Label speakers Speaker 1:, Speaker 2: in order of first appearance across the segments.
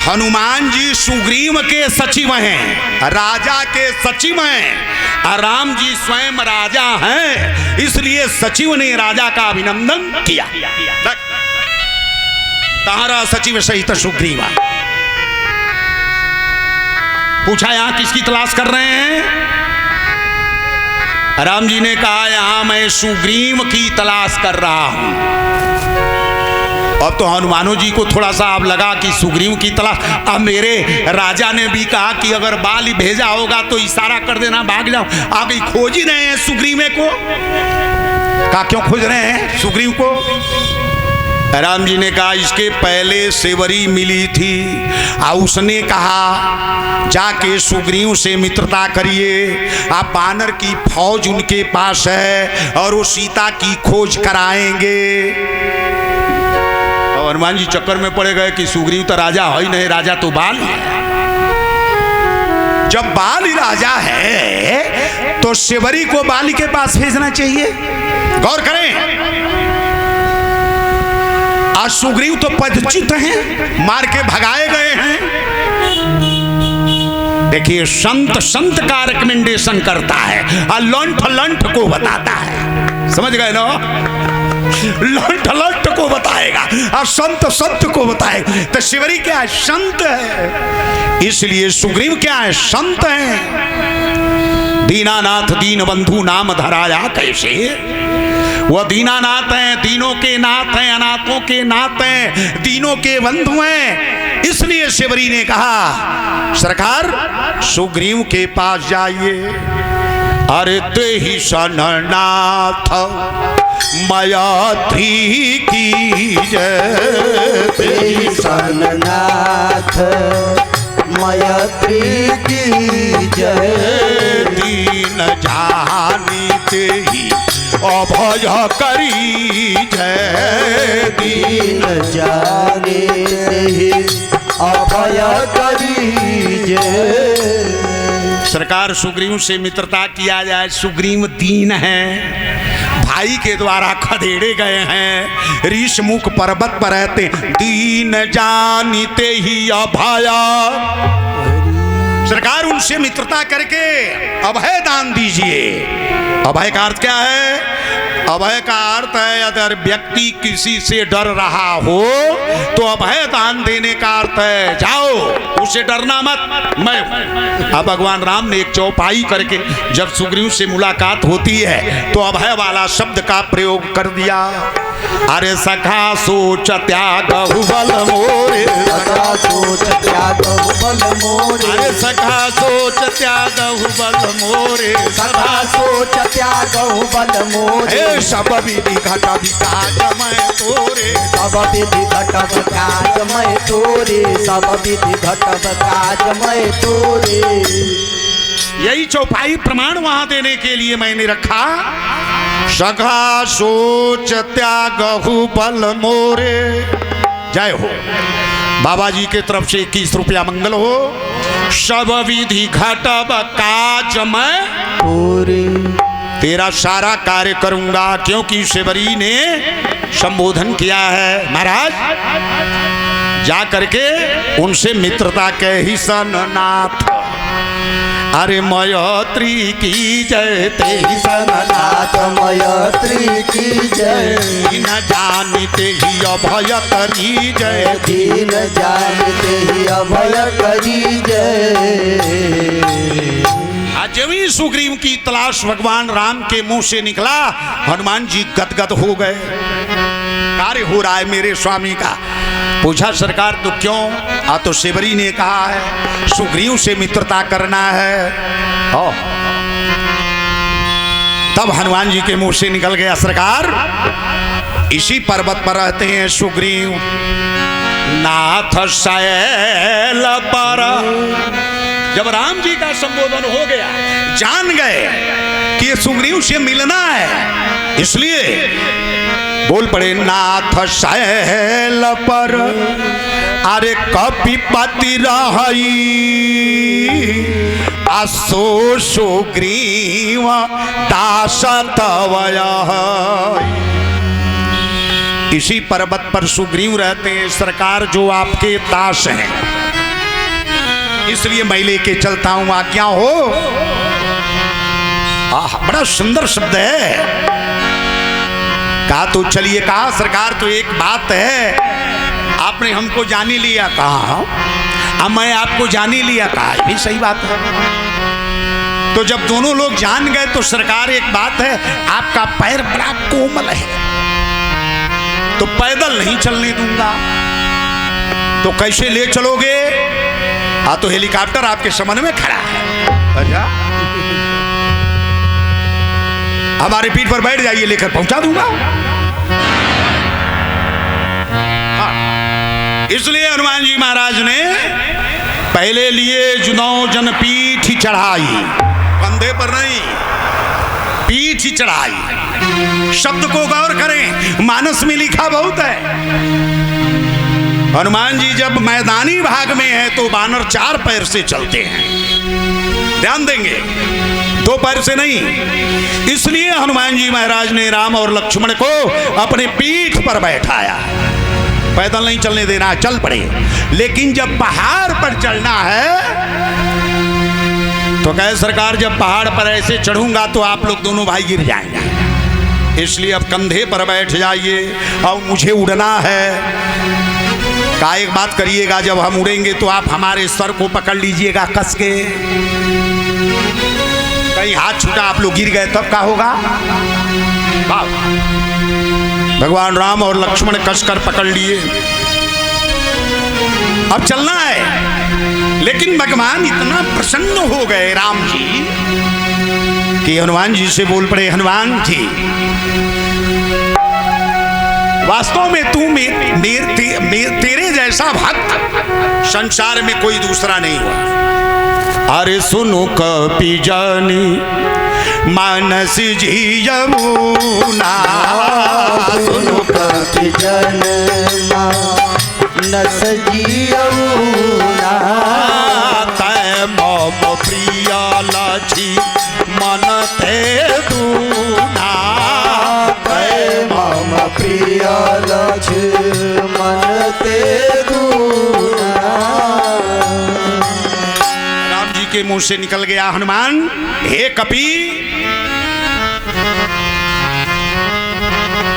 Speaker 1: हनुमान जी सुग्रीव के सचिव हैं, राजा के सचिव हैं, और राम जी स्वयं राजा हैं, इसलिए सचिव ने राजा का अभिनंदन किया। तारा सचिव सहित सुग्रीव। पूछा यहां किसकी तलाश कर रहे हैं? राम जी ने कहा यहां मैं सुग्रीव की तलाश कर रहा हूं। अब तो हनुमानों जी को थोड़ा सा अब लगा कि सुग्रीव की तलाश। अब मेरे राजा ने भी कहा कि अगर बाली भेजा होगा तो इशारा कर देना, भाग जाओ। आप ही खोज ही रहे हैं सुग्रीव को। कहा क्यों खोज रहे हैं सुग्रीव को? राम जी ने कहा इसके पहले सेवरी मिली थी और उसने कहा जाके सुग्रीव से मित्रता करिए, आप बानर की फौज उनके पास है और वो सीता की खोज कराएंगे। हनुमान जी चक्कर में पड़े गए कि सुग्रीव तो राजा है ही नहीं, राजा तो बाल है। जब बाल ही राजा है तो सेवरी को बाली के पास भेजना चाहिए। गौर करें, आज सुग्रीव तो पदच्युत हैं, मार के भगाए गए हैं। देखिए संत का रिकमेंडेशन करता है और लंठ को बताता है। समझ गए ना? लंठ को बताएगा और संत को बताएगा। तो शिवरी क्या है? संत है। इसलिए सुग्रीव क्या है? संत है। दीनानाथ दीन बंधु नाम धराया कैसे? वह दीनानाथ हैं, दीनों के नाथ हैं, अनाथों के नाथ हैं, दीनों के बंधु हैं। इसलिए शिवरी ने कहा सरकार सुग्रीव के पास जाइए। अरे ते ही सननाथ मयात्री की जय,
Speaker 2: ते ही सननाथ मयात्री की जय।
Speaker 1: दीन जानी ते ही अभय करी जय,
Speaker 2: दीन जाने ही अभय करी जय।
Speaker 1: सरकार सुग्रीव से मित्रता किया जाए। सुग्रीव दीन है, भाई के द्वारा खदेड़े गए हैं, ऋषमुख पर्वत पर रहते। दीन जानिते ही अभया। सरकार उनसे मित्रता करके अभय दान दीजिए। अभय का अर्थ क्या है? अभय का अर्थ है अगर व्यक्ति किसी से डर रहा हो तो अभय दान देने का अर्थ है जाओ उससे डरना मत, मैं। अब भगवान राम ने एक चौपाई करके जब सुग्रीव से मुलाकात होती है तो अभय वाला शब्द का प्रयोग कर दिया। अरे सखा सोच त्यागहु बल मोरे,
Speaker 2: सखा सोच त्यागहु बल मोरे।
Speaker 1: अरे सखा सोच त्यागहु बल मोरे,
Speaker 2: सखा सोच त्यागहु बल मोरे।
Speaker 1: सब विधि घट विकास मैं तोरे,
Speaker 2: सब विधि घट विकास मैं तोरे, सब विधि घट विकास मैं तोरे।
Speaker 1: यही चौपाई प्रमाण वहां देने के लिए मैंने रखा। सखा सोच त्यागहु बल मोरे। जय हो। बाबा जी के तरफ से 21 रुपया मंगल हो। सब विधि घटब काज मैं
Speaker 2: तोरे,
Speaker 1: तेरा सारा कार्य करूंगा। क्योंकि शिवरी ने संबोधन किया है महाराज, जा करके उनसे मित्रता के ही सननाथ। अरे मयत्री की जय, ते ही
Speaker 2: सननाथ मयत्री की जय।
Speaker 1: दीन जानते ही अभय करी जय,
Speaker 2: दीन जानते ही अभय करी जय।
Speaker 1: जब ही सुग्रीव की तलाश भगवान राम के मुंह से निकला हनुमान जी गदगद हो गए। कार्य हो रहा है मेरे स्वामी का। पूछा सरकार तो क्यों? तो शिवरी ने कहा है सुग्रीव से मित्रता करना है। तब हनुमान जी के मुंह से निकल गया सरकार इसी पर्वत पर रहते हैं सुग्रीव नाथ शैल पर। जब राम जी का संबोधन हो गया जान गए कि ये सुग्रीव से मिलना है, इसलिए बोल पड़े नाथ शैल पर। अरे कपिपति रही असो सुग्रीव दासतवय। इसी पर्वत पर सुग्रीव रहते हैं सरकार, जो आपके दास हैं। इसलिए मैं लेके चलता हूं, आज्ञा हो। बड़ा सुंदर शब्द है। कहा तो चलिए, कहा सरकार तो एक बात है, आपने हमको जानी लिया, कहा अब मैं आपको जानी लिया, कहा ये भी सही बात है। तो जब दोनों लोग जान गए तो सरकार एक बात है, आपका पैर बड़ा कोमल है तो पैदल नहीं चलने दूंगा, तो कैसे ले चलोगे? तो हेलीकॉप्टर आपके सामने में खड़ा है, अच्छा हमारे पीठ पर बैठ जाइए, लेकर पहुंचा दूंगा। इसलिए हनुमान जी महाराज ने पहले लिए जुनौ जन पीठ चढ़ाई, कंधे पर नहीं, पीठ चढ़ाई। शब्द को गौर करें, मानस में लिखा बहुत है। हनुमान जी जब मैदानी भाग में है तो बानर 4 पैर से चलते हैं, ध्यान देंगे, 2 पैर से नहीं। इसलिए हनुमान जी महाराज ने राम और लक्ष्मण को अपने पीठ पर बैठाया, पैदल नहीं चलने देना, चल पड़े। लेकिन जब पहाड़ पर चढ़ना है तो कहे सरकार जब पहाड़ पर ऐसे चढ़ूंगा तो आप लोग दोनों भाई गिर जाएंगे, इसलिए अब कंधे पर बैठ जाइए और मुझे उड़ना है। का एक बात करिएगा, जब हम उड़ेंगे तो आप हमारे सर को पकड़ लीजिएगा कस के, कहीं हाथ छूटा आप लोग गिर गए तब क्या होगा? भगवान राम और लक्ष्मण कसकर पकड़ लिए, अब चलना है। लेकिन भगवान इतना प्रसन्न हो गए राम जी कि हनुमान जी से बोल पड़े, हनुमान जी वास्तव में तू तेरे जैसा भक्त संसार में कोई दूसरा नहीं हुआ। अरे सुनो कपि जानी मानस जी यमुना,
Speaker 2: सुनो कपि जन मानस जी यमुना,
Speaker 1: तै मम प्रिय लक्ष्मी मन ते दूना,
Speaker 2: तै मम प्रिय लक्ष्मण ते दूना।
Speaker 1: राम जी के मुंह से निकल गया, हनुमान हे कपि,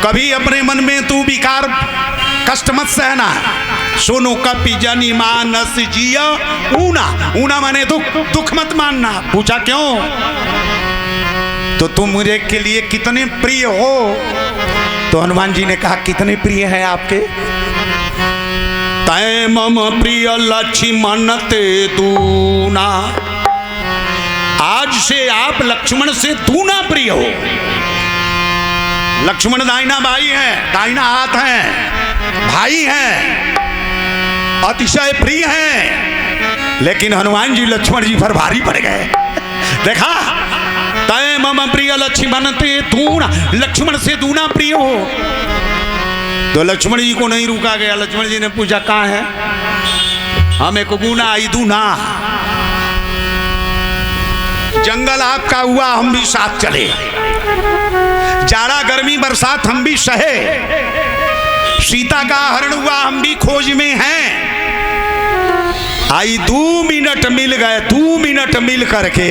Speaker 1: कभी अपने मन में तू विकार कष्ट मत सहना। सुनो कपि जनि मानस जिया ऊना, ऊना माने दुख, दुख मत मानना। पूछा क्यों? तो तुम मुझे के लिए कितने प्रिय हो? तो हनुमान जी ने कहा कितने प्रिय हैं आपके? तै मम प्रिय लक्ष्मण ते दूना, आज से आप लक्ष्मण से दूना प्रिय हो। लक्ष्मण दाहिना भाई हैं, दाहिना हाथ हैं, भाई हैं, अतिशय प्रिय हैं। लेकिन हनुमान जी लक्ष्मण जी पर भारी पड़ गए। देखा, तय मम प्रिय लक्ष्मण ते दूना, लक्ष्मण से दूना प्रिय हो। तो लक्ष्मण जी को नहीं रुका गया। लक्ष्मण जी ने पूछा कहाँ है? हमें को गुना आई दूना, जंगल आपका हुआ हम भी साथ चले, जाड़ा गर्मी बरसात हम भी सहे, सीता का हरण हुआ हम भी खोज में हैं। आई 2 मिनट मिल गए, 2 मिनट मिल करके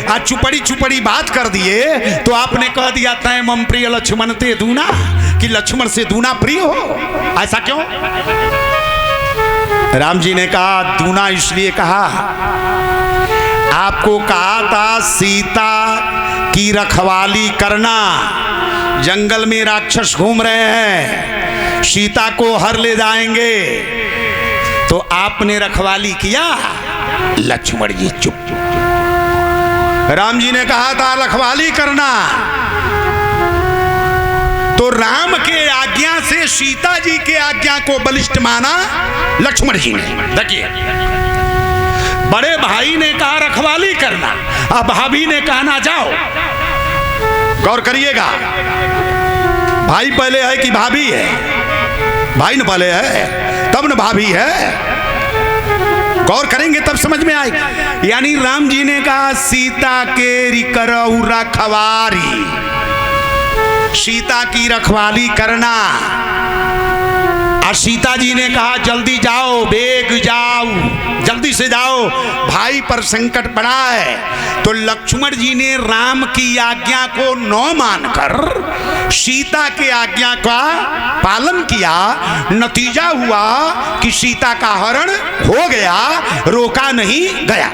Speaker 1: आज चुपड़ी चुपड़ी बात कर दिए तो आपने कह दिया तय मम प्रिय लक्ष्मण ते दूना, कि लक्ष्मण से दूना प्रिय हो। ऐसा क्यों? राम जी ने कहा दूना इसलिए कहा, आपको कहा था सीता की रखवाली करना, जंगल में राक्षस घूम रहे हैं, सीता को हर ले जाएंगे, तो आपने रखवाली किया। लक्ष्मण जी चुप। राम जी ने कहा था रखवाली करना, तो राम के आज्ञा से सीता जी के आज्ञा को बलिष्ठ माना लक्ष्मण जी ने। देखिए, बड़े भाई ने कहा रखवाली करना, अब भाभी ने कहा ना जाओ। गौर करिएगा, भाई पहले है कि भाभी है? भाई न पहले है तब न भाभी है। गौर करेंगे तब समझ में आएगा। यानी राम जी ने कहा सीता के करऊ रखवारी, सीता की रखवाली करना। और सीता जी ने कहा जल्दी जाओ, बेग जाओ, जल्दी से जाओ, भाई पर संकट पड़ा है। तो लक्ष्मण जी ने राम की आज्ञा को न मानकर सीता की आज्ञा का पालन किया। नतीजा हुआ कि सीता का हरण हो गया, रोका नहीं गया।